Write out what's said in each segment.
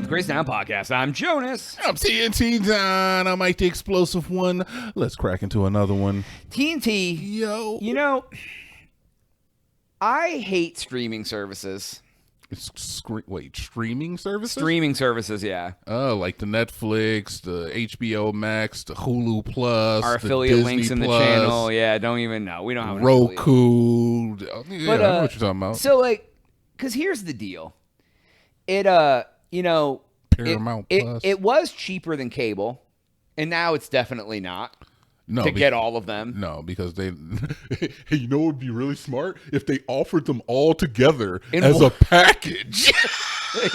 Grace Down Podcast. I'm Jonas. I'm TNT Don. I'm Mike the Explosive One. Let's crack into another one. TNT. Yo. You know, I hate streaming services. Streaming services? Streaming services, yeah. Oh, like the Netflix, the HBO Max, the Hulu Plus, Our the affiliate Disney links in the Plus, channel. Yeah, don't even know. We don't have an Roku. Yeah, But, I know what you're talking about. So, like, because here's the deal. It, you know, Paramount Plus. It was cheaper than cable, and now it's definitely not. No, to get all of them. No, because they, hey, you know what would be really smart? If they offered them all together as a package.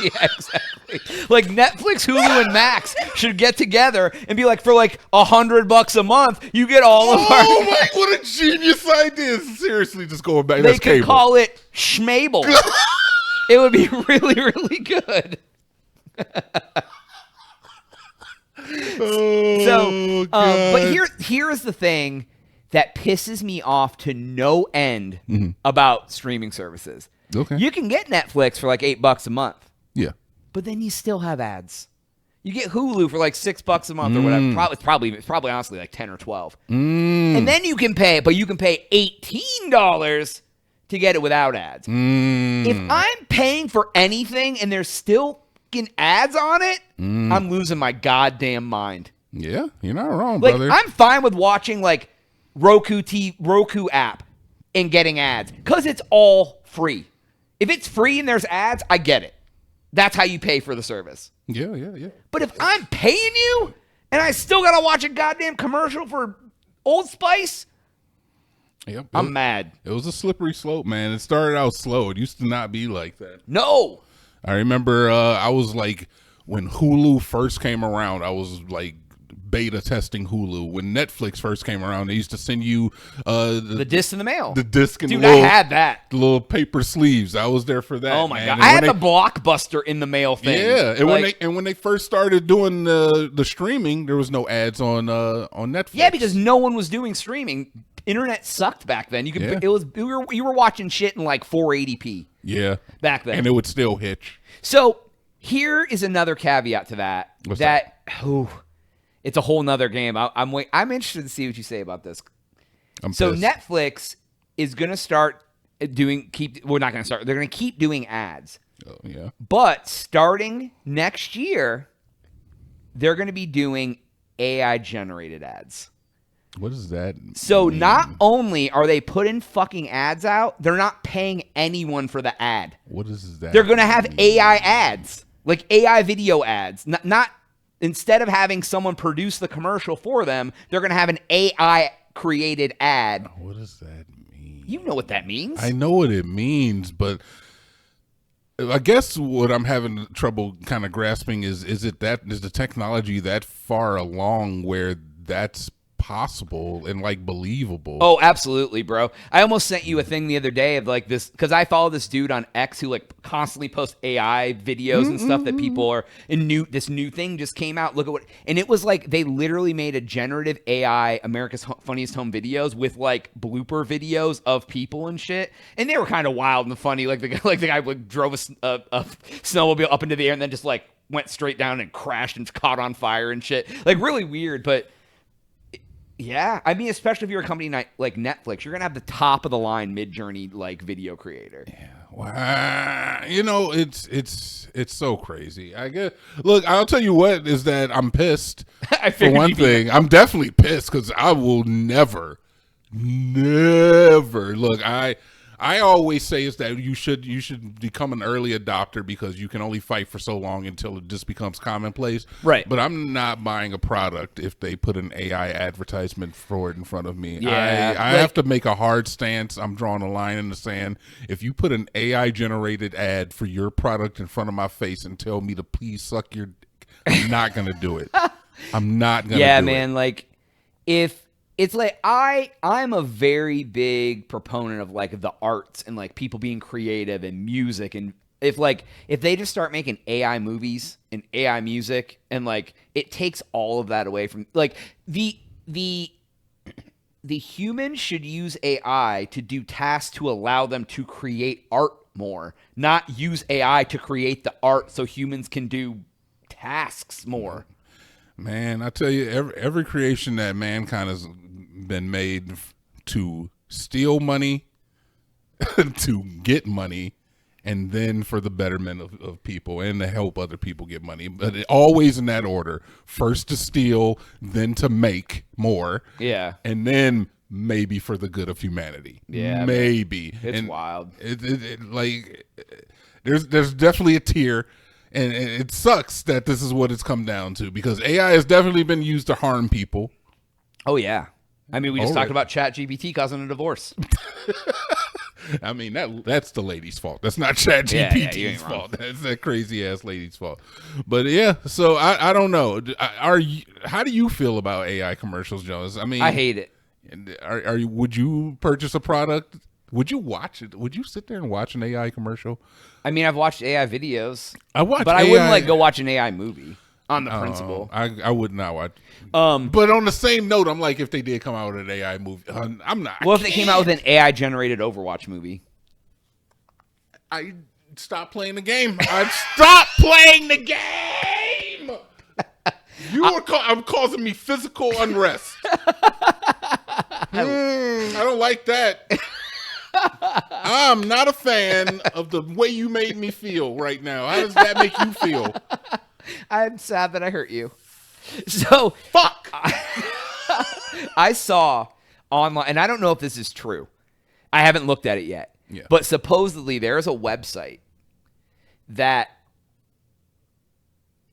Yeah, exactly. Like Netflix, Hulu, and Max should get together and be like, for like $100 a month, you get all of our. Oh my! What a genius idea! Seriously, just going back. They That's could cable. call it Schmable. It would be really, really good. Oh, but here is the thing that pisses me off to no end about streaming services. Okay. You can get Netflix for like $8 a month, Yeah. but then you still have ads. You get Hulu for like $6 a month or whatever. It's probably honestly like 10 or 12. And then you can pay $18 to get it without ads. If I'm paying for anything and there's still ads on it, I'm losing my goddamn mind. Yeah, you're not wrong, Like, brother. I'm fine with watching like Roku app and getting ads because it's all free. If it's free and there's ads, I get it. That's how you pay for the service. Yeah. But if I'm paying you and I still gotta watch a goddamn commercial for Old Spice, Yep. I'm mad. It was a slippery slope, man. It started out slow. It used to not be like that. No. I remember I was like, when Hulu first came around, I was like beta testing Hulu. When Netflix first came around, they used to send you The disc in the mail. the disc and Dude, little, I had that. the little paper sleeves. I was there for that. Oh my man. god! And I had when the Blockbuster in the mail thing. Yeah, and Like, when they first started doing the streaming, there was no ads on Netflix. yeah, because no one was doing streaming. Internet sucked back then. You could Yeah. you were watching shit in like 480p yeah, back then. and it would still hitch. So here is another caveat to that. What's It's a whole nother game. I'm interested to see what you say about this. So pissed. Netflix is going to start we're not going to start. They're going to keep doing ads. Oh, yeah. But starting next year, they're going to be doing AI generated ads. What does that So mean? not only are they putting fucking ads out, they're not paying anyone for the ad. What is that? They're going to have mean? AI ads, like AI video ads. Not instead of having someone produce the commercial for them, they're going to have an AI created ad. What does that mean? You know what that means. I know what it means, but I guess what I'm having trouble kind of grasping is the technology that far along where that's possible and like believable? Oh, absolutely, bro. I almost sent you a thing the other day of like this because I follow this dude on X who like constantly posts AI videos and stuff that people are this new thing just came out. Look at what, and it was like they literally made a generative AI America's Funniest Home Videos with like blooper videos of people and shit, and they were kind of wild and funny. Like the guy like drove a snowmobile up into the air and then just like went straight down and crashed and caught on fire and shit. Like really weird, but. Yeah, I mean, especially if you're a company like Netflix, you're gonna have the top of the line Mid-Journey like video creator. Yeah. Wow. You know, it's so crazy. I guess. Look, I'll tell you what is that I'm pissed. I For figured one you'd be- thing, I'm definitely pissed because I will never look. I always say is that you should become an early adopter because you can only fight for so long until it just becomes commonplace. Right. But I'm not buying a product if they put an AI advertisement for it in front of me. Yeah, I like- have to make a hard stance. I'm drawing a line in the sand. If you put an AI generated ad for your product in front of my face and tell me to please suck your dick, I'm not gonna do it. I'm not gonna Yeah, do man. it. Like, if it's like I'm a very big proponent of like the arts and like people being creative and music, and if they just start making AI movies and AI music and like it takes all of that away from like the human should use AI to do tasks to allow them to create art more, not use AI to create the art so humans can do tasks more. Man, I tell you, every creation that mankind has been made to steal money, to get money, and then for the betterment of people and to help other people get money. But always in that order. First to steal, then to make more. Yeah. And then maybe for the good of humanity. Yeah. Maybe. It's wild. There's definitely a tier. And it sucks that this is what it's come down to, because AI has definitely been used to harm people. Oh, yeah. I mean, we just talked about ChatGPT causing a divorce. I mean, that's the lady's fault. That's not ChatGPT's fault. That's that crazy ass lady's fault. But yeah, so I don't know. How do you feel about AI commercials, Jonas? I mean, I hate it. Would you purchase a product? Would you watch it? Would you sit there and watch an AI commercial? I mean, I've watched AI videos. I watch, but I wouldn't like go watch an AI movie on the principle. I would not watch. But on the same note, I'm like, if they did come out with an AI movie, I'm not. Well, if they came out with an AI generated Overwatch movie, I stop playing the game. I stop playing the game. I'm causing me physical unrest. I don't like that. I'm not a fan of the way you made me feel right now. How does that make you feel? I'm sad that I hurt you. So fuck. I saw online, and I don't know if this is true. I haven't looked at it yet. Yeah. But supposedly there's a website that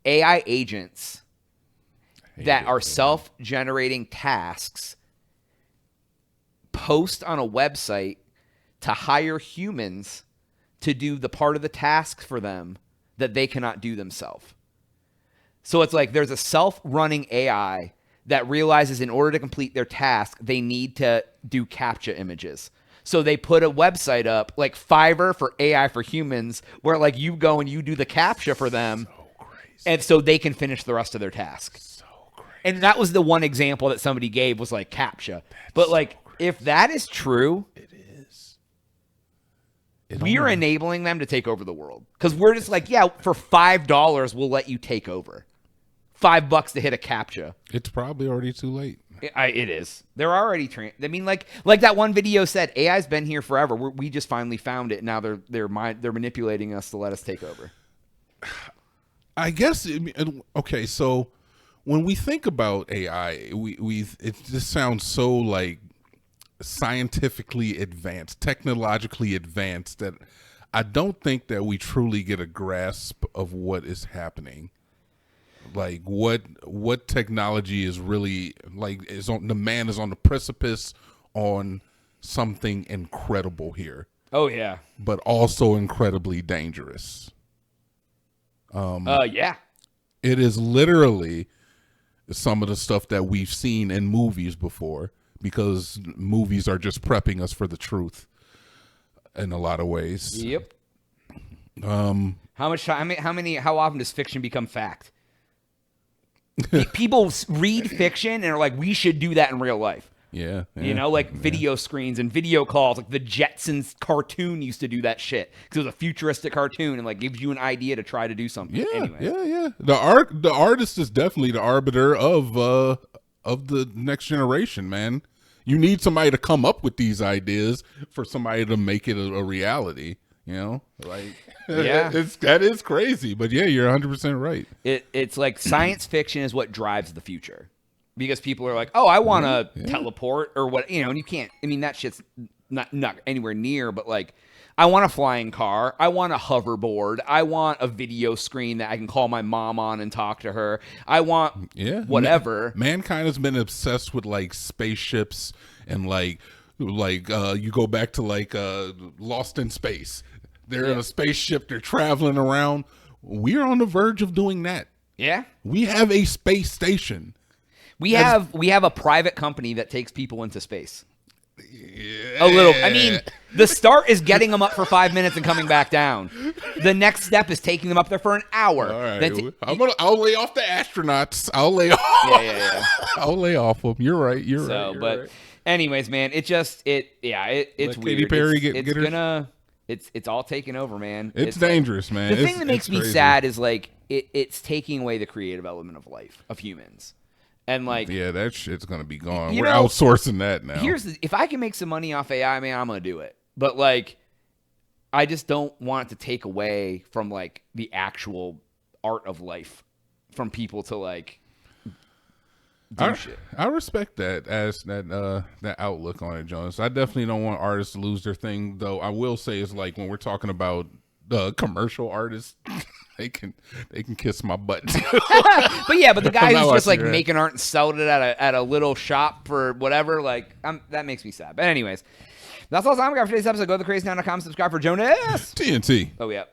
AI agents that are self-generating tasks post on a website to hire humans to do the part of the task for them that they cannot do themselves. So it's like there's a self-running AI that realizes in order to complete their task, they need to do CAPTCHA images. So they put a website up, like Fiverr for AI for humans, where like you go and you do the CAPTCHA for them, and so they can finish the rest of their task. So crazy. And that was the one example that somebody gave was like CAPTCHA. But like, if that is true, we are enabling them to take over the world. Because we're just like, yeah, for $5, we'll let you take over. $5 to hit a CAPTCHA. It's probably already too late. It is. They're already I mean, like that one video said, AI's been here forever. We just finally found it. And now they're manipulating us to let us take over. I guess. Okay, so when we think about AI, it just sounds so like scientifically advanced, technologically advanced, that I don't think that we truly get a grasp of what is happening. Like what technology is really like the man is on the precipice on something incredible here. Oh yeah. But also incredibly dangerous. Yeah. It is literally some of the stuff that we've seen in movies before, because movies are just prepping us for the truth in a lot of ways. Yep. How often does fiction become fact? People read fiction and are like, we should do that in real life. Yeah. You know, like video screens and video calls. Like the Jetsons cartoon used to do that shit because it was a futuristic cartoon and like gives you an idea to try to do something. Yeah, anyway. yeah. The artist is definitely the arbiter of the next generation, man. You need somebody to come up with these ideas for somebody to make it a reality. You know, like yeah, that is crazy. But yeah, you're 100% right. It's like science fiction is what drives the future, because people are like, oh, I want to teleport or what, you know, and you can't. I mean, that shit's not anywhere near. But like, I want a flying car. I want a hoverboard. I want a video screen that I can call my mom on and talk to her. I want whatever. Mankind has been obsessed with like spaceships and like you go back to like Lost in Space. They're in a spaceship. They're traveling around. We're on the verge of doing that. Yeah. We have a space station. We have a private company that takes people into space. Yeah. A little. I mean, the start is getting them up for 5 minutes and coming back down. The next step is taking them up there for an hour. All right. I'll lay off the astronauts. I'll lay off. Yeah. I'll lay off them. You're right. You're right. But anyways, man, it's weird. Katy Perry It's all taking over, man. It's like- dangerous, man. The thing that makes me crazy. sad is like it's taking away the creative element of life of humans, and like Yeah, that shit's gonna be gone. You We're know, outsourcing that now. if I can make some money off AI, man, I'm gonna do it. But like, I just don't want it to take away from like the actual art of life from people to like do shit. I respect that as that outlook on it, Jonas. I definitely don't want artists to lose their thing, though. I will say is like when we're talking about commercial artists, they can kiss my butt. But yeah, but the guy I'm not who's just like watching that. making art and selling it at a little shop for whatever, like that makes me sad. But anyways, that's all the time we got for today's episode. Go to thecrazytown.com, subscribe for Jonas. TNT. Oh yeah.